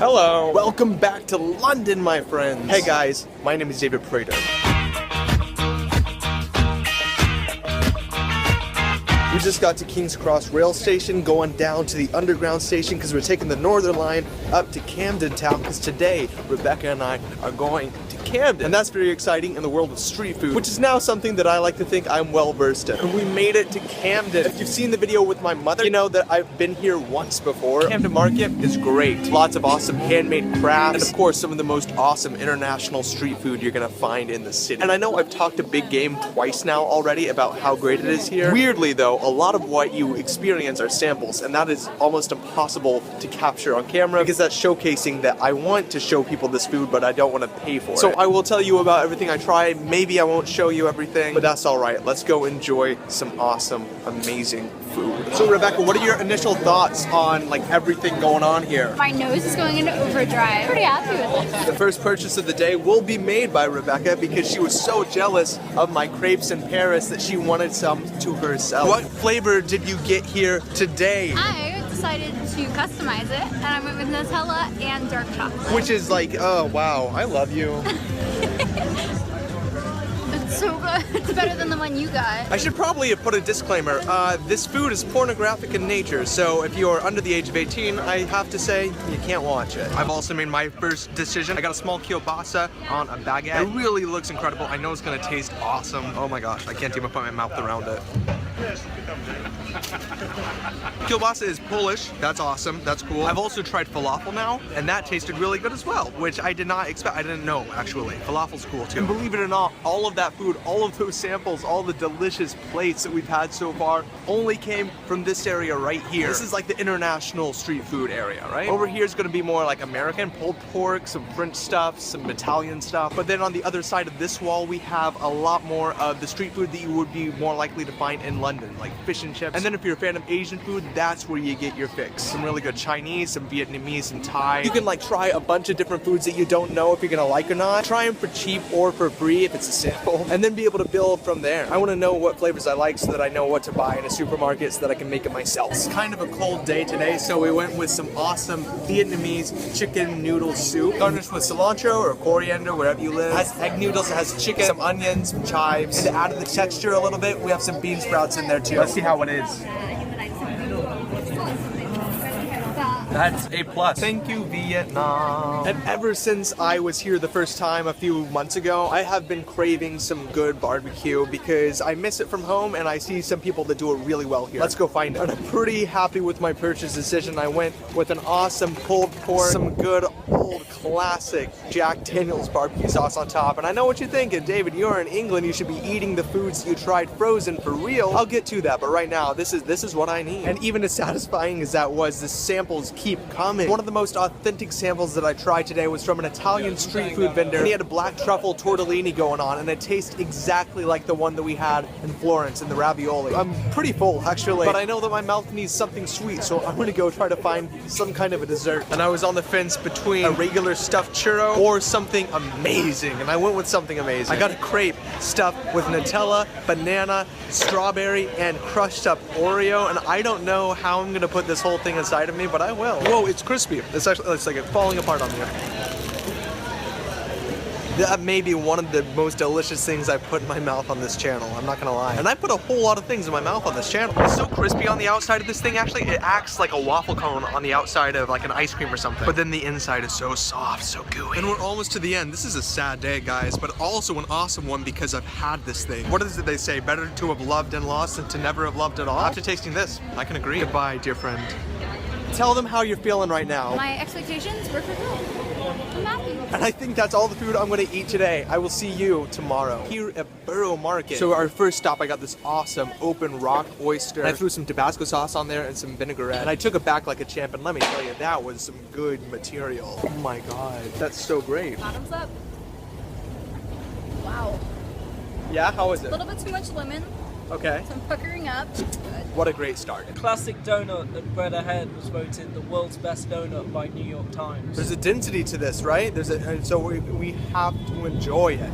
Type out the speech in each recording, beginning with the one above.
Hello! Welcome back to London, my friends! Hey guys, my name is David Prater. We just got to King's Cross rail station, going down to the underground station because we're taking the Northern Line up to Camden town because today Rebecca and I are going to Camden. And that's very exciting in the world of street food, which is now something that I like to think I'm well versed in. And we made it to Camden. If you've seen the video with my mother, you know that I've been here once before. Camden Market is great. Lots of awesome handmade crafts, and of course some of the most awesome international street food you're gonna find in the city. And I know I've talked to Big Game twice now already about how great it is here. Weirdly though, a lot of what you experience are samples, and that is almost impossible to capture on camera because that's showcasing that I want to show people this food, but I don't want to pay for it. So I will tell you about everything I try. Maybe I won't show you everything, but that's all right. Let's go enjoy some awesome, amazing food. So Rebecca, what are your initial thoughts on like everything going on here? My nose is going into overdrive. Pretty happy with it. The first purchase of the day will be made by Rebecca because she was so jealous of my crepes in Paris that she wanted some to herself. What flavor did you get here today? I decided to customize it, and I went with Nutella and dark chocolate. Which is like, oh wow, I love you. It's so good. It's better than the one you got. I should probably have put a disclaimer. This food is pornographic in nature, so if you are under the age of 18, I have to say you can't watch it. I've also made my first decision. I got a small kielbasa on a baguette. It really looks incredible. I know it's gonna taste awesome. Oh my gosh, I can't even put my mouth around it. Kielbasa is Polish. That's awesome. That's cool. I've also tried falafel now, and that tasted really good as well, which I did not expect. I didn't know, actually. Falafel's cool too. And believe it or not, all of that food, all of those samples, all the delicious plates that we've had so far only came from this area right here. This is like the international street food area, right? Over here is going to be more like American pulled pork, some French stuff, some Italian stuff. But then on the other side of this wall, we have a lot more of the street food that you would be more likely to find in London, like fish and chips. And then if you're a fan of Asian food, that's where you get your fix. Some really good Chinese, some Vietnamese, some Thai. You can like try a bunch of different foods that you don't know if you're gonna like or not. Try them for cheap or for free if it's a sample, and then be able to build from there. I want to know what flavors I like so that I know what to buy in a supermarket so that I can make it myself. It's kind of a cold day today, so we went with some awesome Vietnamese chicken noodle soup, garnished with cilantro or coriander, wherever you live. It has egg noodles, it has chicken, some onions, some chives, and to add to the texture a little bit, we have some bean sprouts in there too. Let's see how it is. That's a plus. Thank you, Vietnam. And ever since I was here the first time a few months ago, I have been craving some good barbecue because I miss it from home and I see some people that do it really well here. Let's go find it. And I'm pretty happy with my purchase decision. I went with an awesome pulled pork, some good old classic Jack Daniel's barbecue sauce on top. And I know what you're thinking, David, you're in England, you should be eating the foods you tried frozen for real. I'll get to that, but right now, this is what I need. And even as satisfying as that was, the samples keep coming. One of the most authentic samples that I tried today was from an Italian street food vendor. And he had a black truffle tortellini going on, and it tastes exactly like the one that we had in Florence in the ravioli. I'm pretty full, actually, but I know that my mouth needs something sweet, so I'm gonna go try to find some kind of a dessert. And I was on the fence between a regular stuffed churro or something amazing, and I went with something amazing. I got a crepe stuffed with Nutella, banana, strawberry, and crushed up Oreo, and I don't know how I'm gonna put this whole thing inside of me, but I will. Whoa, it's crispy. It's like it's falling apart on me. That may be one of the most delicious things I've put in my mouth on this channel, I'm not gonna lie. And I put a whole lot of things in my mouth on this channel. It's so crispy on the outside of this thing, actually. It acts like a waffle cone on the outside of like an ice cream or something. But then the inside is so soft, so gooey. And we're almost to the end. This is a sad day, guys, but also an awesome one because I've had this thing. What is it they say? Better to have loved and lost than to never have loved at all? After tasting this, I can agree. Goodbye, dear friend. Tell them how you're feeling right now. My expectations were fulfilled. I'm happy. And I think that's all the food I'm gonna eat today. I will see you tomorrow here at Borough Market. So our first stop, I got this awesome open rock oyster. I threw some Tabasco sauce on there and some vinaigrette. And I took it back like a champ, and let me tell you, that was some good material. Oh my God, that's so great. Bottoms up. Wow. Yeah, how is it? A little bit too much lemon. Okay. So I'm puckering up. Good. What a great start. Classic donut that bread ahead was voted the world's best donut by New York Times. There's a density to this, right? So we have to enjoy it.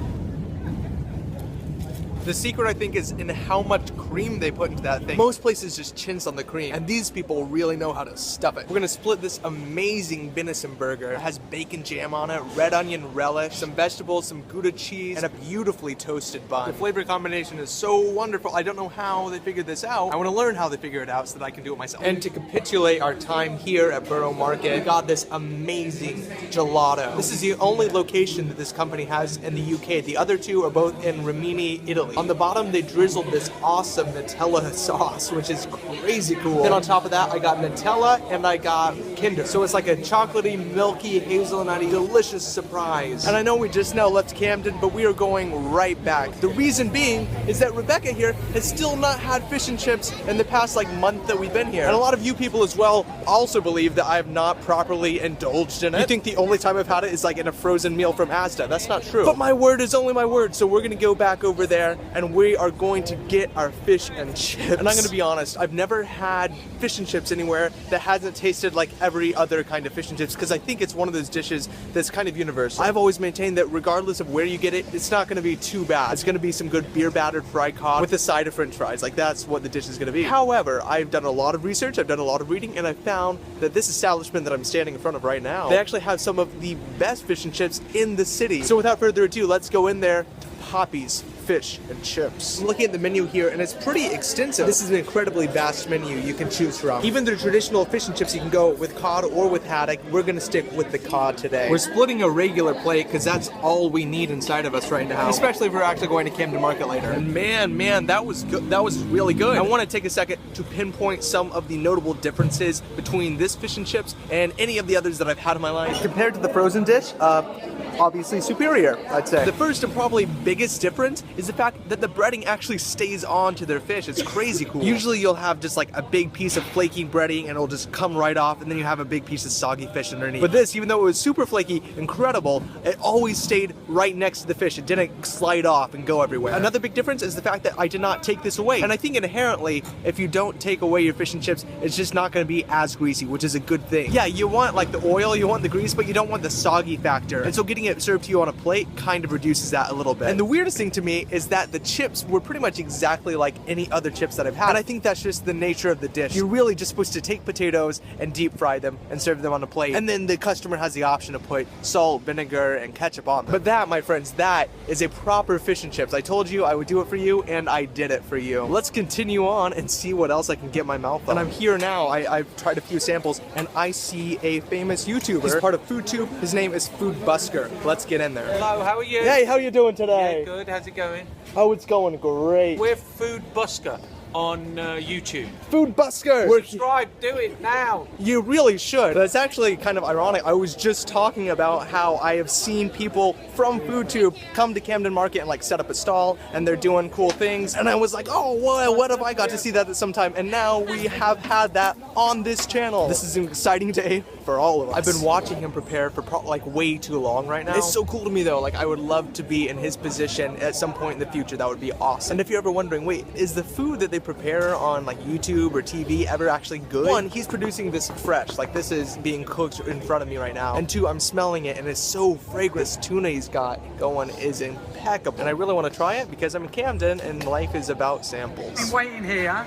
The secret, I think, is in how much cream they put into that thing. Most places just chintz on the cream, and these people really know how to stuff it. We're gonna split this amazing venison burger. It has bacon jam on it, red onion relish, some vegetables, some Gouda cheese, and a beautifully toasted bun. The flavor combination is so wonderful. I don't know how they figured this out. I want to learn how they figure it out so that I can do it myself. And to capitulate our time here at Borough Market, we got this amazing gelato. This is the only location that this company has in the UK. The other two are both in Rimini, Italy. On the bottom, they drizzled this awesome Nutella sauce, which is crazy cool. Then on top of that, I got Nutella and I got Kinder. So it's like a chocolatey, milky, hazelnutty, delicious surprise. And I know we just now left Camden, but we are going right back. The reason being is that Rebecca here has still not had fish and chips in the past month that we've been here. And a lot of you people as well also believe that I have not properly indulged in it. You think the only time I've had it is in a frozen meal from Asda. That's not true. But my word is only my word. So we're gonna go back over there and we are going to get our fish and chips. And I'm gonna be honest, I've never had fish and chips anywhere that hasn't tasted like every other kind of fish and chips, because I think it's one of those dishes that's kind of universal. I've always maintained that regardless of where you get it, it's not gonna be too bad. It's gonna be some good beer battered fried cod with a side of french fries. That's what the dish is gonna be. However, I've done a lot of research, I've done a lot of reading, and I found that this establishment that I'm standing in front of right now, they actually have some of the best fish and chips in the city. So without further ado, let's go in there to Poppy's Fish and Chips. I'm looking at the menu here and it's pretty extensive. This is an incredibly vast menu you can choose from. Even the traditional fish and chips, you can go with cod or with haddock. We're gonna stick with the cod today. We're splitting a regular plate because that's all we need inside of us right now, especially if we're actually going to Camden Market later. And man, that was good. That was really good. I want to take a second to pinpoint some of the notable differences between this fish and chips and any of the others that I've had in my life. Compared to the frozen dish, obviously superior, I'd say. The first and probably biggest difference is the fact that the breading actually stays on to their fish. It's crazy cool. Usually you'll have just a big piece of flaky breading and it'll just come right off, and then you have a big piece of soggy fish underneath. But this, even though it was super flaky, incredible, it always stayed right next to the fish. It didn't slide off and go everywhere. Another big difference is the fact that I did not take this away. And I think inherently, if you don't take away your fish and chips, it's just not gonna be as greasy, which is a good thing. Yeah, you want the oil, you want the grease, but you don't want the soggy factor. And so getting it served to you on a plate kind of reduces that a little bit. And the weirdest thing to me is that the chips were pretty much exactly like any other chips that I've had. And I think that's just the nature of the dish. You're really just supposed to take potatoes and deep fry them and serve them on a plate. And then the customer has the option to put salt, vinegar, and ketchup on them. But that, my friends, that is a proper fish and chips. I told you I would do it for you, and I did it for you. Let's continue on and see what else I can get my mouth on. And I'm here now. I've tried a few samples, and I see a famous YouTuber. He's part of FoodTube. His name is Busker. Let's get in there. Hello, how are you? Hey, how are you doing today? Yeah, good. How's it going? Oh, it's going great. We're Busker on YouTube. Busker! Subscribe, do it now. You really should. But it's actually kind of ironic. I was just talking about how I have seen people from FoodTube come to Camden Market and set up a stall, and they're doing cool things. And I was like, oh, what if I got to see that at some time? And now we have had that on this channel. This is an exciting day for all of us. I've been watching him prepare for way too long right now. It's so cool to me though. I would love to be in his position at some point in the future. That would be awesome. And if you're ever wondering, wait, is the food that they prepare on YouTube or TV ever actually good? One, he's producing this fresh. This is being cooked in front of me right now. And two, I'm smelling it and it's so fragrant. This tuna he's got going is impeccable. And I really want to try it because I'm in Camden and life is about samples. I'm waiting here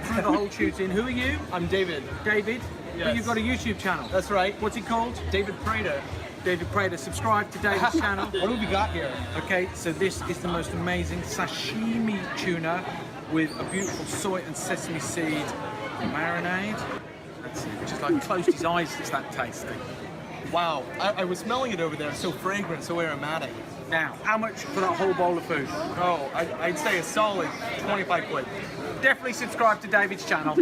through the whole shooting. Who are you? I'm David. David? Yes. But you've got a YouTube channel. That's right. What's it called? David Prater. David Prater. Subscribe to David's channel. What have we got here? Okay, so this is the most amazing sashimi tuna with a beautiful soy and sesame seed marinade. Let's see, just closed his eyes, it's that tasty. Wow, I was smelling it over there. It's so fragrant, so aromatic. Now, how much for that whole bowl of food? Oh, I'd say a solid 25 quid. Definitely subscribe to David's channel.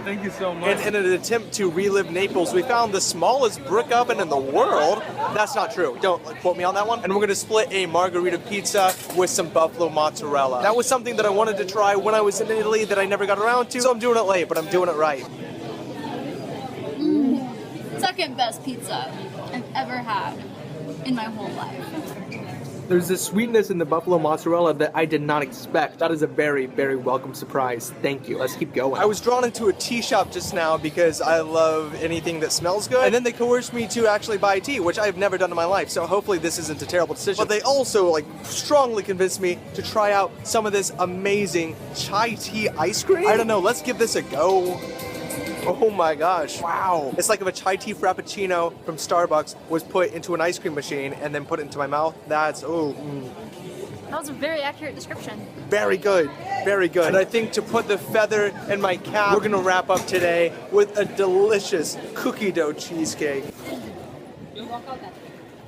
Thank you so much. And in an attempt to relive Naples, we found the smallest brick oven in the world. That's not true. Don't quote me on that one. And we're going to split a margarita pizza with some buffalo mozzarella. That was something that I wanted to try when I was in Italy that I never got around to. So I'm doing it late, but I'm doing it right. Second best pizza I've ever had in my whole life. There's this sweetness in the buffalo mozzarella that I did not expect. That is a very, very welcome surprise. Thank you. Let's keep going. I was drawn into a tea shop just now because I love anything that smells good. And then they coerced me to actually buy tea, which I've never done in my life. So hopefully this isn't a terrible decision. But they also like strongly convinced me to try out some of this amazing chai tea ice cream. I don't know. Let's give this a go. Oh my gosh, wow. It's like if a chai tea frappuccino from Starbucks was put into an ice cream machine and then put it into my mouth. That's, oh. That was a very accurate description. Very good, very good. And I think to put the feather in my cap, we're gonna wrap up today with a delicious cookie dough cheesecake.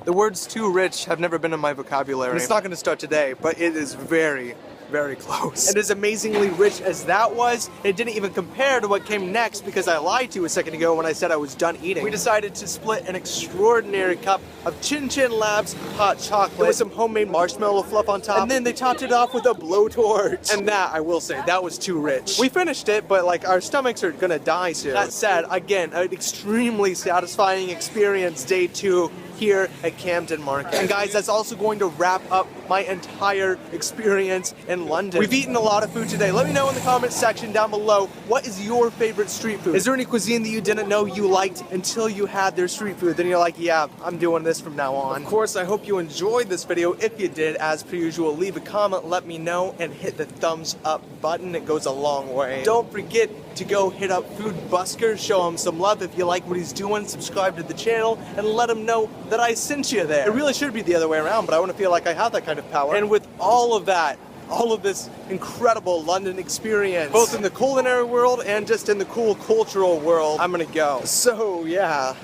The words too rich have never been in my vocabulary. It's not gonna start today, but it is very, very close. And as amazingly rich as that was, it didn't even compare to what came next because I lied to you a second ago when I said I was done eating. We decided to split an extraordinary cup of Chin Chin Labs hot chocolate with some homemade marshmallow fluff on top, and then they topped it off with a blowtorch. And that, I will say, that was too rich. We finished it, but like our stomachs are gonna die soon. That said, again, an extremely satisfying experience, day 2 here at Camden Market. And guys, that's also going to wrap up my entire experience in London. We've eaten a lot of food today. Let me know in the comments section down below, what is your favorite street food? Is there any cuisine that you didn't know you liked until you had their street food? Then you're like, yeah, I'm doing this from now on. Of course, I hope you enjoyed this video. If you did, as per usual, leave a comment, let me know, and hit the thumbs up button. It goes a long way. Don't forget to go hit up Food Busker, show him some love if you like what he's doing, subscribe to the channel, and let him know that I sent you there. It really should be the other way around, but I want to feel like I have that kind of power. And with all of that, all of this incredible London experience, both in the culinary world and just in the cool cultural world, I'm gonna go. So, yeah.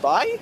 Bye?